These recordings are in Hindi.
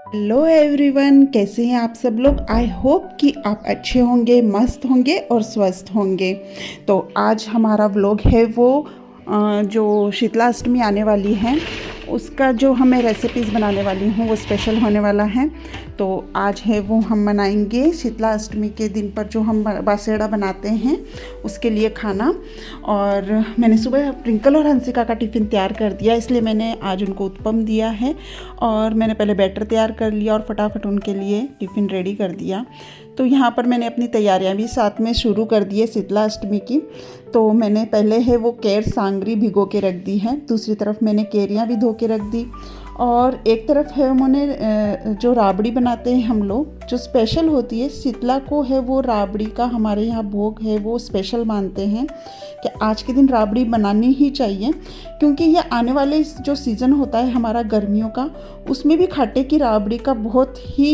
हेलो एवरीवन, कैसे हैं आप सब लोग। आई होप कि आप अच्छे होंगे, मस्त होंगे और स्वस्थ होंगे। तो आज हमारा व्लॉग है वो जो शीतलाष्टमी आने वाली है उसका जो हमें रेसिपीज़ बनाने वाली हूँ वो स्पेशल होने वाला है। तो आज है वो हम बनाएंगे शीतलाष्टमी के दिन पर जो हम बासेड़ा बनाते हैं उसके लिए खाना। और मैंने सुबह ट्विंकल और हंसिका का टिफ़िन तैयार कर दिया, इसलिए मैंने आज उनको उत्पम दिया है। और मैंने पहले बैटर तैयार कर लिया और फटाफट उनके लिए टिफ़िन रेडी कर दिया। तो यहाँ पर मैंने अपनी तैयारियाँ भी साथ में शुरू कर दी है शीतलाष्टमी की। तो मैंने पहले है वो केर सांगरी भिगो के रख दी है, दूसरी तरफ मैंने केरियाँ भी धो के रख दी। और एक तरफ है मैंने जो राबड़ी बनाते हैं हम लोग, जो स्पेशल होती है शीतला को, है वो राबड़ी का हमारे यहाँ भोग है वो स्पेशल मानते हैं कि आज के दिन राबड़ी बनानी ही चाहिए। क्योंकि ये आने वाले जो सीज़न होता है हमारा गर्मियों का, उसमें भी खाटे की राबड़ी का बहुत ही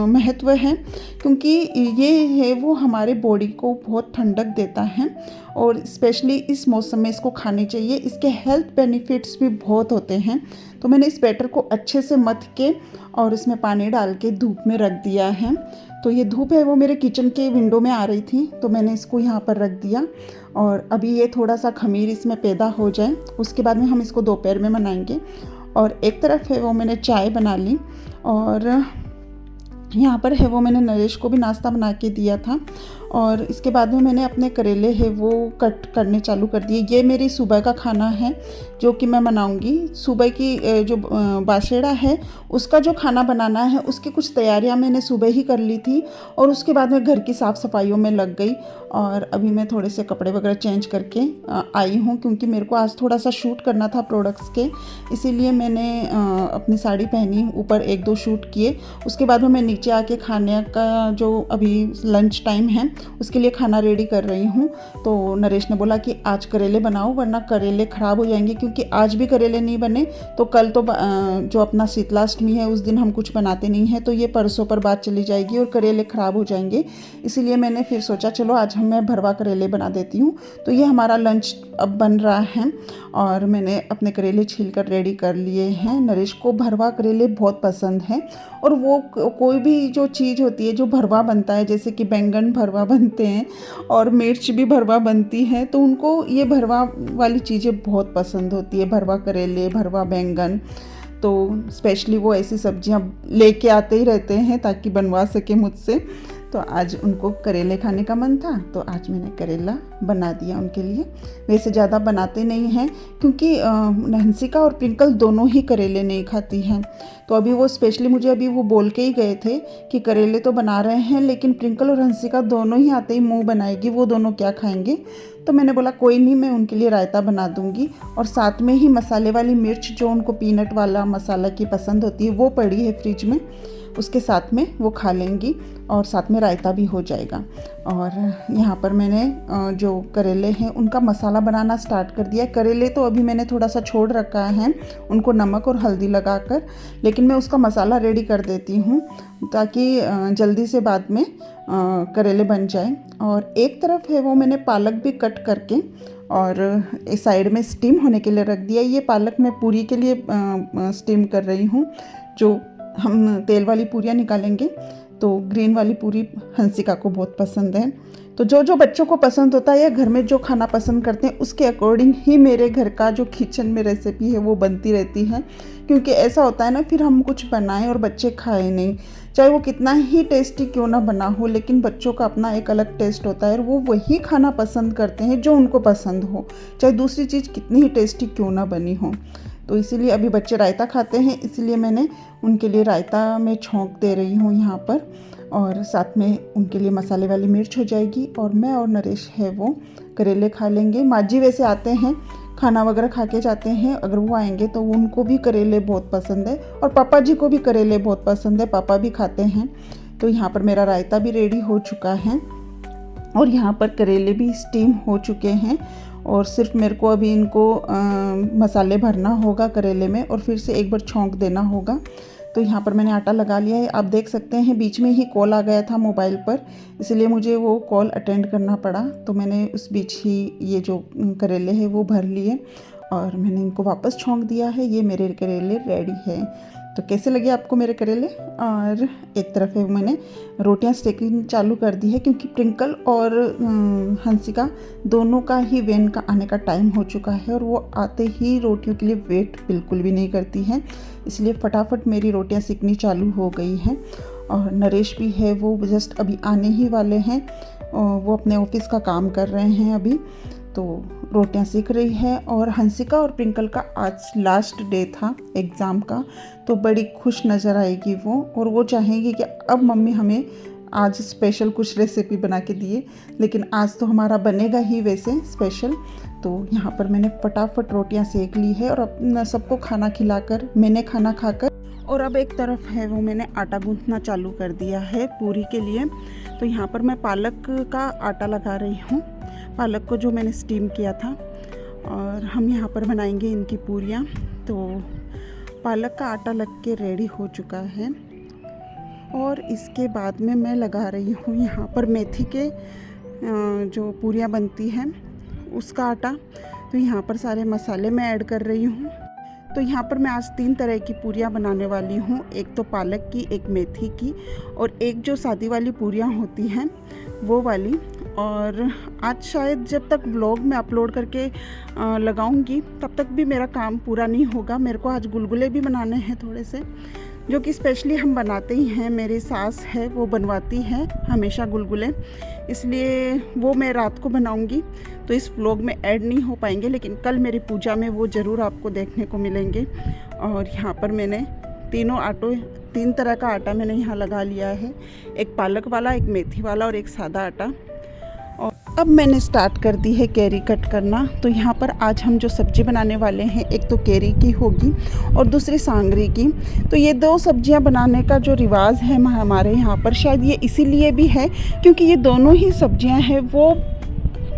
महत्व है। क्योंकि ये है वो हमारे बॉडी को बहुत ठंडक देता है और स्पेशली इस मौसम में इसको खानी चाहिए। इसके हेल्थ बेनिफिट्स भी बहुत होते हैं। तो मैंने इस बैटर को अच्छे से मथ के और इसमें पानी डाल के धूप में रख दिया है। तो ये धूप है वो मेरे किचन के विंडो में आ रही थी, तो मैंने इसको यहाँ पर रख दिया। और अभी ये थोड़ा सा खमीर इसमें पैदा हो जाए, उसके बाद में हम इसको दोपहर में बनाएंगे। और एक तरफ है वो मैंने चाय बना ली और यहाँ पर है वो मैंने नरेश को भी नाश्ता बना के दिया था। और इसके बाद में मैंने अपने करेले है वो कट करने चालू कर दिए। ये मेरी सुबह का खाना है जो कि मैं बनाऊंगी। सुबह की जो बासेड़ा है उसका जो खाना बनाना है उसकी कुछ तैयारियां मैंने सुबह ही कर ली थी और उसके बाद मैं घर की साफ़ सफाइयों में लग गई। और अभी मैं थोड़े से कपड़े वगैरह चेंज करके आई हूँ, क्योंकि मेरे को आज थोड़ा सा शूट करना था प्रोडक्ट्स के, इसीलिए मैंने अपनी साड़ी पहनी, ऊपर एक दो शूट किए। उसके बाद में मैं नीचे आके खाने का जो अभी लंच टाइम है उसके लिए खाना रेडी कर रही हूँ। तो नरेश ने बोला कि आज करेले बनाओ वरना करेले ख़राब हो जाएंगे, क्योंकि आज भी करेले नहीं बने तो कल तो जो अपना शीतलाष्टमी है उस दिन हम कुछ बनाते नहीं हैं, तो ये परसों पर बात चली जाएगी और करेले ख़राब हो जाएंगे। इसीलिए मैंने फिर सोचा चलो आज मैं भरवा करेले बना देती हूँ। तो ये हमारा लंच अब बन रहा है और मैंने अपने करेले छील कर रेडी कर लिए हैं। नरेश को भरवा करेले बहुत पसंद है और वो कोई भी जो चीज़ होती है जो भरवा बनता है, जैसे कि बैंगन भरवा बनते हैं और मिर्च भी भरवा बनती है, तो उनको ये भरवा वाली चीज़ें बहुत पसंद होती है, भरवा करेले, भरवा बैंगन। तो स्पेशली वो ऐसी सब्जियां लेके आते ही रहते हैं ताकि बनवा सके मुझसे। तो आज उनको करेले खाने का मन था तो आज मैंने करेला बना दिया उनके लिए। वैसे ज़्यादा बनाते नहीं हैं क्योंकि हंसिका और ट्विंकल दोनों ही करेले नहीं खाती हैं। तो अभी वो स्पेशली मुझे अभी वो बोल के ही गए थे कि करेले तो बना रहे हैं लेकिन ट्विंकल और हंसिका दोनों ही आते ही मुँह बनाएगी, वो दोनों क्या खाएंगे। तो मैंने बोला कोई नहीं, मैं उनके लिए रायता बना दूंगी और साथ में ही मसाले वाली मिर्च जो उनको पीनट वाला मसाला की पसंद होती है वो पड़ी है फ्रिज में, उसके साथ में वो खा लेंगी और साथ में रायता भी हो जाएगा। और यहाँ पर मैंने जो करेले हैं उनका मसाला बनाना स्टार्ट कर दिया है। करेले तो अभी मैंने थोड़ा सा छोड़ रखा है उनको नमक और हल्दी लगाकर, लेकिन मैं उसका मसाला रेडी कर देती हूँ ताकि जल्दी से बाद में करेले बन जाए। और एक तरफ है वो मैंने पालक भी कट करके और इस साइड में स्टीम होने के लिए रख दिया। ये पालक मैं पूरी के लिए स्टीम कर रही हूँ। जो हम तेल वाली पूरियाँ निकालेंगे तो ग्रीन वाली पूरी हंसिका को बहुत पसंद है। तो जो जो बच्चों को पसंद होता है या घर में जो खाना पसंद करते हैं उसके अकॉर्डिंग ही मेरे घर का जो किचन में रेसिपी है वो बनती रहती है। क्योंकि ऐसा होता है ना, फिर हम कुछ बनाएं और बच्चे खाएं नहीं, चाहे वो कितना ही टेस्टी क्यों ना बना हो, लेकिन बच्चों का अपना एक अलग टेस्ट होता है और वो वही खाना पसंद करते हैं जो उनको पसंद हो, चाहे दूसरी चीज़ कितनी ही टेस्टी क्यों ना बनी हो। तो इसीलिए अभी बच्चे रायता खाते हैं, इसलिए मैंने उनके लिए रायता में छोंक दे रही हूँ यहाँ पर। और साथ में उनके लिए मसाले वाली मिर्च हो जाएगी और मैं और नरेश है वो करेले खा लेंगे। माजी वैसे आते हैं खाना वगैरह खा के जाते हैं, अगर वो आएंगे तो उनको भी करेले बहुत पसंद है और पापा जी को भी करेले बहुत पसंद है, पापा भी खाते हैं। तो यहाँ पर मेरा रायता भी रेडी हो चुका है और यहाँ पर करेले भी स्टीम हो चुके हैं और सिर्फ मेरे को अभी इनको मसाले भरना होगा करेले में और फिर से एक बार छौंक देना होगा। तो यहाँ पर मैंने आटा लगा लिया है। आप देख सकते हैं बीच में ही कॉल आ गया था मोबाइल पर, इसलिए मुझे वो कॉल अटेंड करना पड़ा। तो मैंने उस बीच ही ये जो करेले हैं वो भर लिए और मैंने इनको वापस छौंक दिया है। ये मेरे करेले रेडी है। तो कैसे लगे आपको मेरे करेले। और एक तरफ है मैंने रोटियां सेकनी चालू कर दी है, क्योंकि ट्विंकल और हंसिका दोनों का ही वैन का आने का टाइम हो चुका है और वो आते ही रोटियों के लिए वेट बिल्कुल भी नहीं करती हैं, इसलिए फटाफट मेरी रोटियां सेकनी चालू हो गई हैं। और नरेश भी है, वो जस्ट अभी आने ही वाले हैं, वो अपने ऑफिस का काम कर रहे हैं अभी, तो रोटियां सीख रही है। और हंसिका और ट्विंकल का आज लास्ट डे था एग्ज़ाम का, तो बड़ी खुश नज़र आएगी वो, और वो चाहेगी कि अब मम्मी हमें आज स्पेशल कुछ रेसिपी बना के दिए, लेकिन आज तो हमारा बनेगा ही वैसे स्पेशल। तो यहाँ पर मैंने फटाफट रोटियां सेक ली है और अपना सबको खाना खिलाकर मैंने खाना खाकर, और अब एक तरफ है वो मैंने आटा गूंथना चालू कर दिया है पूरी के लिए। तो यहाँ पर मैं पालक का आटा लगा रही हूँ, पालक को जो मैंने स्टीम किया था, और हम यहाँ पर बनाएंगे इनकी पूरियाँ। तो पालक का आटा लग के रेडी हो चुका है, और इसके बाद में मैं लगा रही हूँ यहाँ पर मेथी के जो पूरियाँ बनती हैं उसका आटा। तो यहाँ पर सारे मसाले मैं ऐड कर रही हूँ। तो यहाँ पर मैं आज 3 तरह की पूरियाँ बनाने वाली हूँ, एक तो पालक की, एक मेथी की, और एक जो सादी वाली पूरियाँ होती हैं वो वाली। और आज शायद जब तक व्लॉग में अपलोड करके लगाऊंगी तब तक भी मेरा काम पूरा नहीं होगा। मेरे को आज गुलगुले भी बनाने हैं थोड़े से, जो कि स्पेशली हम बनाते ही हैं, मेरी सास है वो बनवाती है हमेशा गुलगुले, इसलिए वो मैं रात को बनाऊंगी, तो इस व्लॉग में ऐड नहीं हो पाएंगे, लेकिन कल मेरी पूजा में वो ज़रूर आपको देखने को मिलेंगे। और यहाँ पर मैंने 3 तरह का आटा मैंने यहाँ लगा लिया है, एक पालक वाला, एक मेथी वाला और एक सादा आटा। और अब मैंने स्टार्ट कर दी है कैरी कट करना। तो यहाँ पर आज हम जो सब्ज़ी बनाने वाले हैं, एक तो कैरी की होगी और दूसरी सांगरी की। तो ये 2 सब्जियाँ बनाने का जो रिवाज है हमारे यहाँ पर, शायद ये इसीलिए भी है क्योंकि ये दोनों ही सब्जियाँ हैं वो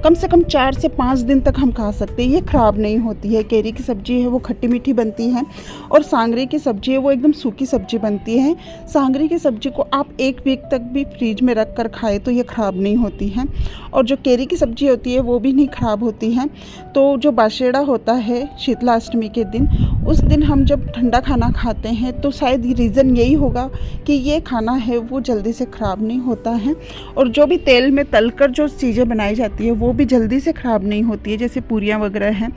कम से कम 4 से 5 दिन तक हम खा सकते हैं, ये ख़राब नहीं होती है। कैरी की सब्ज़ी है वो खट्टी मीठी बनती है, और सांगरी की सब्ज़ी है वो एकदम सूखी सब्ज़ी बनती है। सांगरी की सब्ज़ी को आप 1 वीक तक भी फ्रिज में रख कर खाए तो ये ख़राब नहीं होती है, और जो कैरी की सब्ज़ी होती है वो भी नहीं ख़राब होती है। तो जो बाशेड़ा होता है शीतलाष्टमी के दिन, उस दिन हम जब ठंडा खाना खाते हैं तो शायद रीज़न यही होगा कि ये खाना है वो जल्दी से ख़राब नहीं होता है, और जो भी तेल में तलकर जो चीज़ें बनाई जाती है वो भी जल्दी से ख़राब नहीं होती है, जैसे पूरियाँ वगैरह हैं।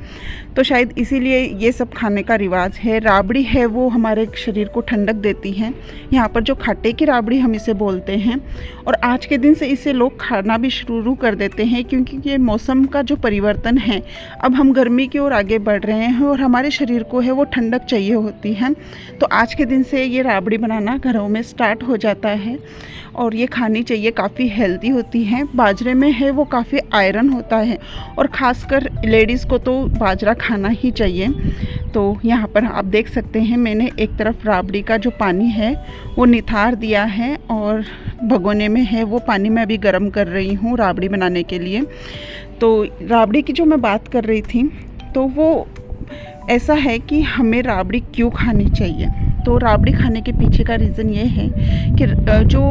तो शायद इसीलिए ये सब खाने का रिवाज है। राबड़ी है वो हमारे शरीर को ठंडक देती है, यहाँ पर जो खाटे की राबड़ी हम इसे बोलते हैं, और आज के दिन से इसे लोग खाना भी शुरू कर देते हैं, क्योंकि ये मौसम का जो परिवर्तन है, अब हम गर्मी की ओर आगे बढ़ रहे हैं और हमारे शरीर को है वो ठंडक चाहिए होती है। तो आज के दिन से ये राबड़ी बनाना घरों में स्टार्ट हो जाता है, और ये खानी चाहिए, काफ़ी हेल्दी होती है। बाजरे में है वो काफ़ी आयरन होता है, और ख़ासकर लेडीज़ को तो बाजरा खाना ही चाहिए। तो यहाँ पर आप देख सकते हैं मैंने एक तरफ राबड़ी का जो पानी है वो निथार दिया है, और भगोने में है वो पानी मैं अभी गर्म कर रही हूँ राबड़ी बनाने के लिए। तो राबड़ी की जो मैं बात कर रही थी, तो वो ऐसा है कि हमें राबड़ी क्यों खानी चाहिए। तो राबड़ी खाने के पीछे का रीज़न ये है कि जो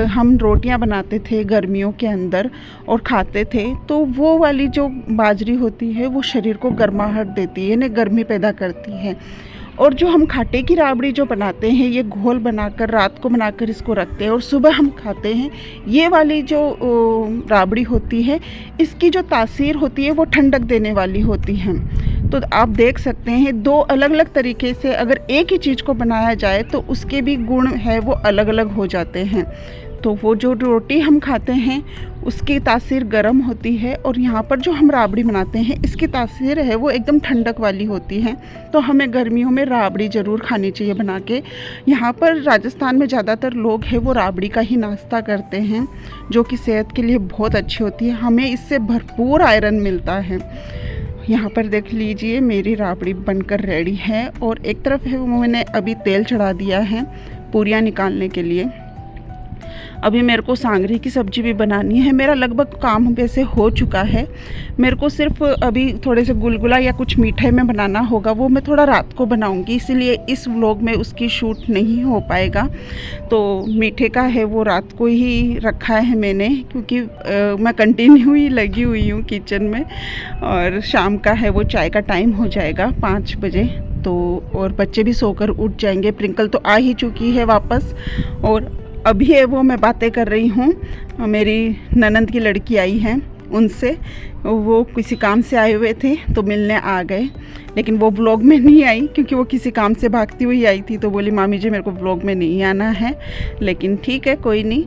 हम रोटियां बनाते थे गर्मियों के अंदर और खाते थे, तो वो वाली जो बाजरी होती है वो शरीर को गर्माहट देती है, यानी गर्मी पैदा करती है। और जो हम खाटे की राबड़ी जो बनाते हैं, ये घोल बनाकर रात को बनाकर इसको रखते हैं और सुबह हम खाते हैं, ये वाली जो राबड़ी होती है, इसकी जो तासीर होती है वो ठंडक देने वाली होती है। तो आप देख सकते हैं 2 अलग अलग तरीके से अगर एक ही चीज़ को बनाया जाए तो उसके भी गुण है वो अलग अलग हो जाते हैं। तो वो जो रोटी हम खाते हैं उसकी तासीर गर्म होती है, और यहाँ पर जो हम राबड़ी बनाते हैं इसकी तासीर है वो एकदम ठंडक वाली होती है। तो हमें गर्मियों में राबड़ी ज़रूर खानी चाहिए बना के। यहाँ पर राजस्थान में ज़्यादातर लोग हैं वो राबड़ी का ही नाश्ता करते हैं, जो कि सेहत के लिए बहुत अच्छी होती है, हमें इससे भरपूर आयरन मिलता है। यहाँ पर देख लीजिए मेरी राबड़ी बनकर रेडी है, और एक तरफ है वो मैंने अभी तेल चढ़ा दिया है पूरियाँ निकालने के लिए। अभी मेरे को सांगरी की सब्ज़ी भी बनानी है। मेरा लगभग काम वैसे हो चुका है, मेरे को सिर्फ अभी थोड़े से गुलगुला या कुछ मीठे में बनाना होगा, वो मैं थोड़ा रात को बनाऊंगी, इसीलिए इस व्लॉग में उसकी शूट नहीं हो पाएगा। तो मीठे का है वो रात को ही रखा है मैंने, क्योंकि मैं कंटिन्यू ही लगी हुई हूँ किचन में, और शाम का है वो चाय का टाइम हो जाएगा 5 बजे, तो और बच्चे भी सोकर उठ जाएंगे। प्रिंकल तो आ ही चुकी है वापस, और अभी है वो मैं बातें कर रही हूँ। मेरी ननंद की लड़की आई है, उनसे वो किसी काम से आए हुए थे तो मिलने आ गए, लेकिन वो ब्लॉग में नहीं आई क्योंकि वो किसी काम से भागती हुई आई थी। तो बोली मामी जी मेरे को ब्लॉग में नहीं आना है, लेकिन ठीक है कोई नहीं।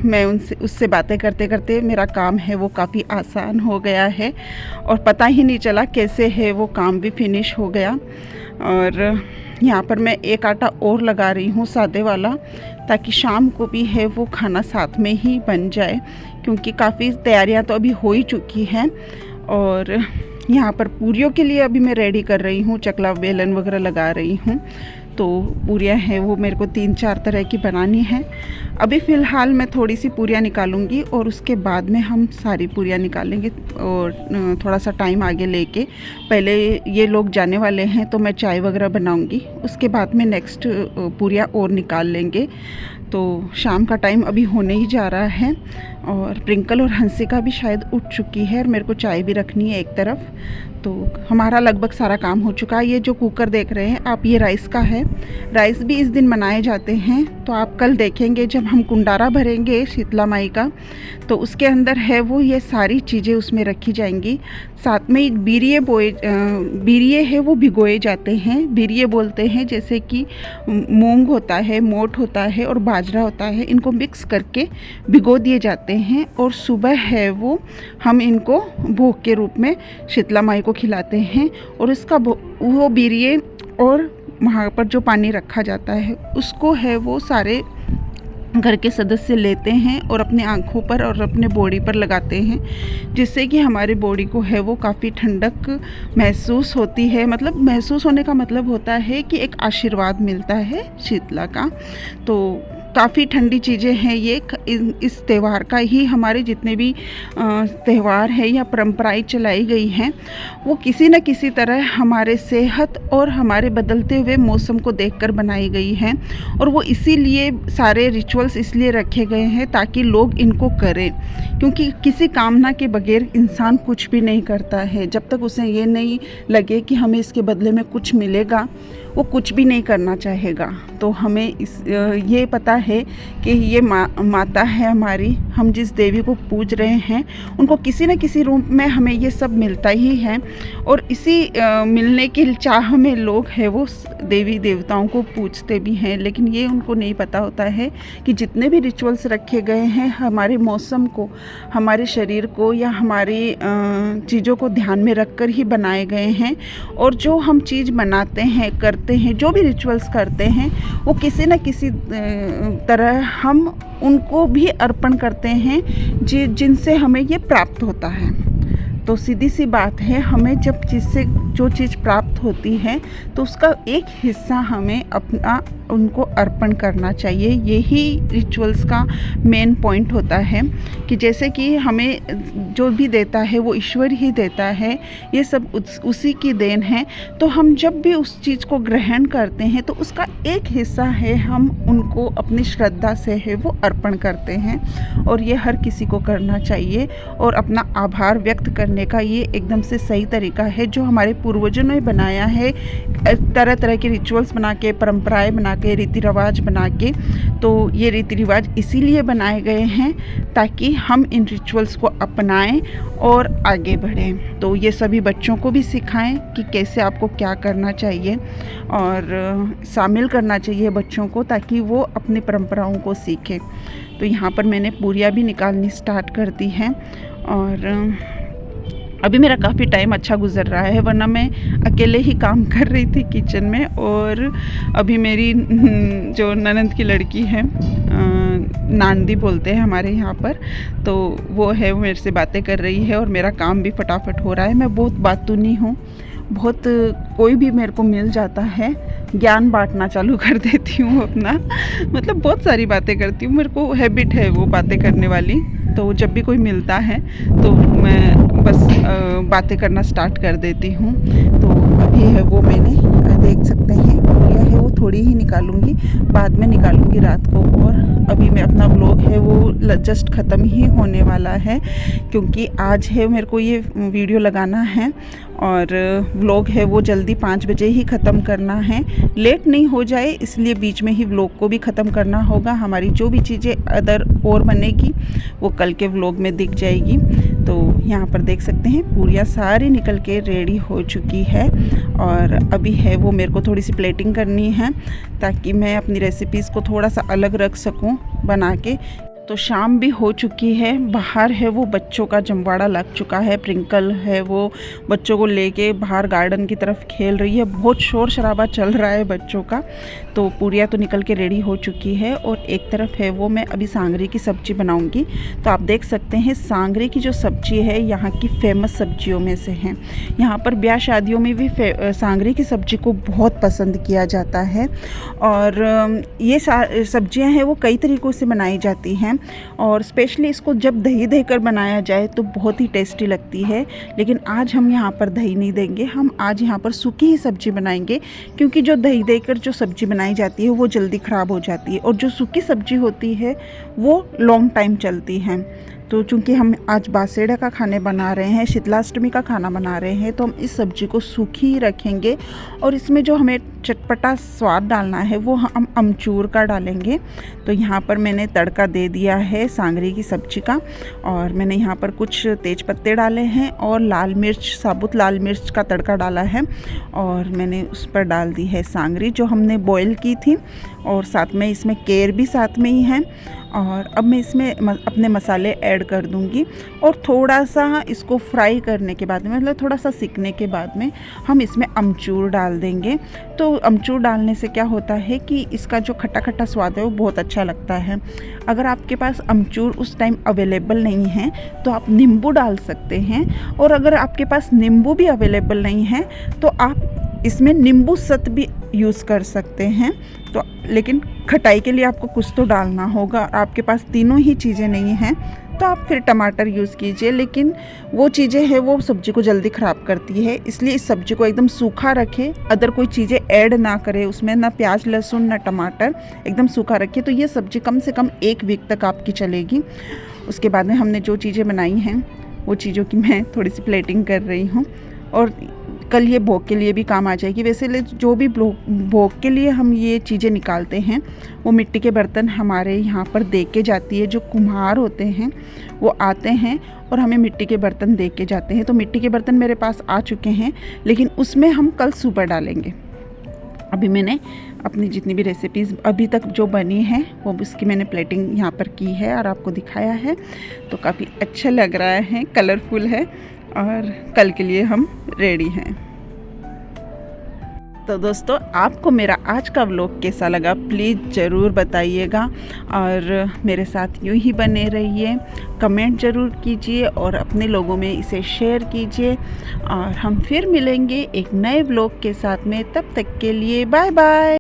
मैं उससे बातें करते करते मेरा काम है वो काफ़ी आसान हो गया है, और पता ही नहीं चला कैसे है वो काम भी फिनिश हो गया। और यहाँ पर मैं एक आटा और लगा रही हूँ सादे वाला, ताकि शाम को भी है वो खाना साथ में ही बन जाए, क्योंकि काफ़ी तैयारियाँ तो अभी हो ही चुकी हैं। और यहाँ पर पूरियों के लिए अभी मैं रेडी कर रही हूँ, चकला बेलन वगैरह लगा रही हूँ। तो पूरियाँ हैं वो मेरे को 3-4 तरह की बनानी है। अभी फ़िलहाल मैं थोड़ी सी पूरियाँ निकालूंगी और उसके बाद में हम सारी पूरियाँ निकालेंगे, और थोड़ा सा टाइम आगे लेके। पहले ये लोग जाने वाले हैं तो मैं चाय वगैरह बनाऊंगी, उसके बाद में नेक्स्ट पूरियाँ और निकाल लेंगे। तो शाम का टाइम अभी होने ही जा रहा है, और प्रिंकल और हंसिका भी शायद उठ चुकी है, और मेरे को चाय भी रखनी है एक तरफ। तो हमारा लगभग सारा काम हो चुका है। ये जो कुकर देख रहे हैं आप, ये राइस का है। राइस भी इस दिन बनाए जाते हैं, तो आप कल देखेंगे जब हम कुंडारा भरेंगे शीतला माई का, तो उसके अंदर है वो ये सारी चीज़ें उसमें रखी जाएंगी। साथ में बीरिए है वो भिगोए जाते हैं। बीरिए बोलते हैं जैसे कि मूंग होता है, मोठ होता है और बाजरा होता है, इनको मिक्स करके भिगो दिए जाते हैं, और सुबह है वो हम इनको भोग के रूप में शीतला माई को खिलाते हैं। और इसका वो बीरिए और वहाँ पर जो पानी रखा जाता है उसको है वो सारे घर के सदस्य लेते हैं और अपने आँखों पर और अपने बॉडी पर लगाते हैं, जिससे कि हमारे बॉडी को है वो काफ़ी ठंडक महसूस होती है। मतलब महसूस होने का मतलब होता है कि एक आशीर्वाद मिलता है शीतला का। तो काफ़ी ठंडी चीज़ें हैं ये। इस त्यौहार का ही हमारे जितने भी त्यौहार हैं या परंपराएं चलाई गई हैं, वो किसी न किसी तरह हमारे सेहत और हमारे बदलते हुए मौसम को देखकर बनाई गई हैं। और वो इसीलिए सारे रिचुअल्स इसलिए रखे गए हैं ताकि लोग इनको करें, क्योंकि किसी कामना के बगैर इंसान कुछ भी नहीं करता है। जब तक उसे ये नहीं लगे कि हमें इसके बदले में कुछ मिलेगा, वो कुछ भी नहीं करना चाहेगा। तो हमें ये पता है कि ये माता है हमारी, हम जिस देवी को पूज रहे हैं उनको किसी न किसी रूप में हमें ये सब मिलता ही है। और इसी मिलने की चाह में लोग हैं वो देवी देवताओं को पूजते भी हैं, लेकिन ये उनको नहीं पता होता है कि जितने भी रिचुअल्स रखे गए हैं हमारे मौसम को, हमारे शरीर को या हमारी चीज़ों को ध्यान में रख कर ही बनाए गए हैं। और जो हम चीज़ बनाते हैं, करते हैं, जो भी रिचुअल्स करते हैं, वो किसी न किसी तरह हम उनको भी अर्पण करते हैं जिनसे हमें ये प्राप्त होता है। तो सीधी सी बात है, हमें जब जिससे जो चीज़ प्राप्त होती है तो उसका एक हिस्सा हमें अपना उनको अर्पण करना चाहिए। यही रिचुअल्स का मेन पॉइंट होता है कि जैसे कि हमें जो भी देता है वो ईश्वर ही देता है, ये सब उसी की देन है। तो हम जब भी उस चीज़ को ग्रहण करते हैं तो उसका एक हिस्सा है हम उनको अपनी श्रद्धा से है वो अर्पण करते हैं, और ये हर किसी को करना चाहिए। और अपना आभार व्यक्त करने का ये एकदम से सही तरीका है जो हमारे पूर्वजों ने बनाया है, तरह तरह के रिचुअल्स बना के, परंपराएं बना के, रीति रिवाज बना के। तो ये रीति रिवाज इसीलिए बनाए गए हैं ताकि हम इन रिचुअल्स को अपनाएं और आगे बढ़ें। तो ये सभी बच्चों को भी सिखाएं कि कैसे आपको क्या करना चाहिए, और शामिल करना चाहिए बच्चों को ताकि वो अपनी परंपराओं को सीखें। तो यहाँ पर मैंने पूरियाँ भी निकालनी स्टार्ट कर दी हैं, और अभी मेरा काफ़ी टाइम अच्छा गुजर रहा है, वरना मैं अकेले ही काम कर रही थी किचन में। और अभी मेरी जो ननंद की लड़की है, नांदी बोलते हैं हमारे यहाँ पर, तो वो है, वो मेरे से बातें कर रही है और मेरा काम भी फटाफट हो रहा है। मैं बहुत बातूनी हूँ, बहुत कोई भी मेरे को मिल जाता है ज्ञान बांटना चालू कर देती हूँ अपना। मतलब बहुत सारी बातें करती हूँ, मेरे को हैबिट है वो बातें करने वाली। तो जब भी कोई मिलता है तो मैं बस बातें करना स्टार्ट कर देती हूँ। तो अभी है वो मैंने देख सकते हैं पूरियाँ है वो थोड़ी ही निकालूंगी, बाद में निकालूंगी रात को। और अभी मैं अपना व्लॉग है वो जस्ट ख़त्म ही होने वाला है, क्योंकि आज है मेरे को ये वीडियो लगाना है और व्लॉग है वो जल्दी 5 बजे ही ख़त्म करना है, लेट नहीं हो जाए इसलिए बीच में ही व्लॉग को भी ख़त्म करना होगा। हमारी जो भी चीज़ें अदर और बनेगी वो कल के व्लॉग में दिख जाएगी। तो यहाँ पर देख सकते हैं पूरियाँ सारी निकल के रेडी हो चुकी है और अभी है वो मेरे को थोड़ी सी प्लेटिंग करनी है ताकि मैं अपनी रेसिपीज़ को थोड़ा सा अलग रख सकूँ बना के। तो शाम भी हो चुकी है, बाहर है वो बच्चों का जमवाड़ा लग चुका है। प्रिंकल है वो बच्चों को लेके बाहर गार्डन की तरफ खेल रही है, बहुत शोर शराबा चल रहा है बच्चों का। तो पूरियाँ तो निकल के रेडी हो चुकी है और एक तरफ है वो मैं अभी सांगरी की सब्ज़ी बनाऊंगी। तो आप देख सकते हैं सांगरी की जो सब्ज़ी है यहाँ की फेमस सब्जियों में से है। यहाँ पर ब्याह शादियों में भी सांगरी की सब्ज़ी को बहुत पसंद किया जाता है और ये सब्जियाँ हैं वो कई तरीक़ों से बनाई जाती हैं और स्पेशली इसको जब दही देकर बनाया जाए तो बहुत ही टेस्टी लगती है। लेकिन आज हम यहाँ पर दही नहीं देंगे, हम आज यहाँ पर सूखी ही सब्ज़ी बनाएंगे, क्योंकि जो दही देकर जो सब्ज़ी बनाई जाती है वो जल्दी ख़राब हो जाती है और जो सूखी सब्ज़ी होती है वो लॉन्ग टाइम चलती है। तो चूँकि हम आज बासेड़ा का खाने बना रहे हैं, शीतलाष्टमी का खाना बना रहे हैं, तो हम इस सब्ज़ी को सूखी ही रखेंगे और इसमें जो हमें चटपटा स्वाद डालना है वो हम अमचूर का डालेंगे। तो यहाँ पर मैंने तड़का दे दिया है सांगरी की सब्ज़ी का और मैंने यहाँ पर कुछ तेज पत्ते डाले हैं और लाल मिर्च, साबुत लाल मिर्च का तड़का डाला है और मैंने उस पर डाल दी है सांगरी जो हमने बॉईल की थी और साथ में इसमें केर भी साथ में ही है। और अब मैं इसमें अपने मसाले ऐड कर दूंगी और थोड़ा सा इसको फ्राई करने के बाद में, मतलब थोड़ा सा सीखने के बाद में हम इसमें अमचूर डाल देंगे। तो अमचूर डालने से क्या होता है कि इसका जो खट्टा खट्टा स्वाद है वो बहुत अच्छा लगता है। अगर आपके पास अमचूर उस टाइम अवेलेबल नहीं है तो आप नींबू डाल सकते हैं और अगर आपके पास नींबू भी अवेलेबल नहीं है तो आप इसमें नींबू सत भी यूज़ कर सकते हैं। तो लेकिन खटाई के लिए आपको कुछ तो डालना होगा, आपके पास तीनों ही चीज़ें नहीं हैं तो आप फिर टमाटर यूज़ कीजिए, लेकिन वो चीज़ें हैं वो सब्ज़ी को जल्दी ख़राब करती है, इसलिए इस सब्ज़ी को एकदम सूखा रखें, अदर कोई चीज़ें ऐड ना करें उसमें, ना प्याज लहसुन ना टमाटर, एकदम सूखा रखिए। तो ये सब्ज़ी कम से कम 1 वीक तक आपकी चलेगी। उसके बाद में हमने जो चीज़ें बनाई हैं वो चीज़ों की मैं थोड़ी सी प्लेटिंग कर रही हूँ और कल ये भोग के लिए भी काम आ जाएगी। वैसे जो भी भोग के लिए हम ये चीज़ें निकालते हैं वो मिट्टी के बर्तन हमारे यहाँ पर दे के जाती है, जो कुम्हार होते हैं वो आते हैं और हमें मिट्टी के बर्तन दे के जाते हैं। तो मिट्टी के बर्तन मेरे पास आ चुके हैं, लेकिन उसमें हम कल सुबह डालेंगे। अभी मैंने अपनी जितनी भी रेसिपीज़ अभी तक जो बनी हैं वो उसकी मैंने प्लेटिंग यहाँ पर की है और आपको दिखाया है। तो काफ़ी अच्छा लग रहा है, कलरफुल है और कल के लिए हम रेडी हैं। तो दोस्तों आपको मेरा आज का व्लॉग कैसा लगा प्लीज़ ज़रूर बताइएगा और मेरे साथ यूं ही बने रहिए, कमेंट ज़रूर कीजिए और अपने लोगों में इसे शेयर कीजिए और हम फिर मिलेंगे एक नए व्लॉग के साथ में। तब तक के लिए बाय बाय।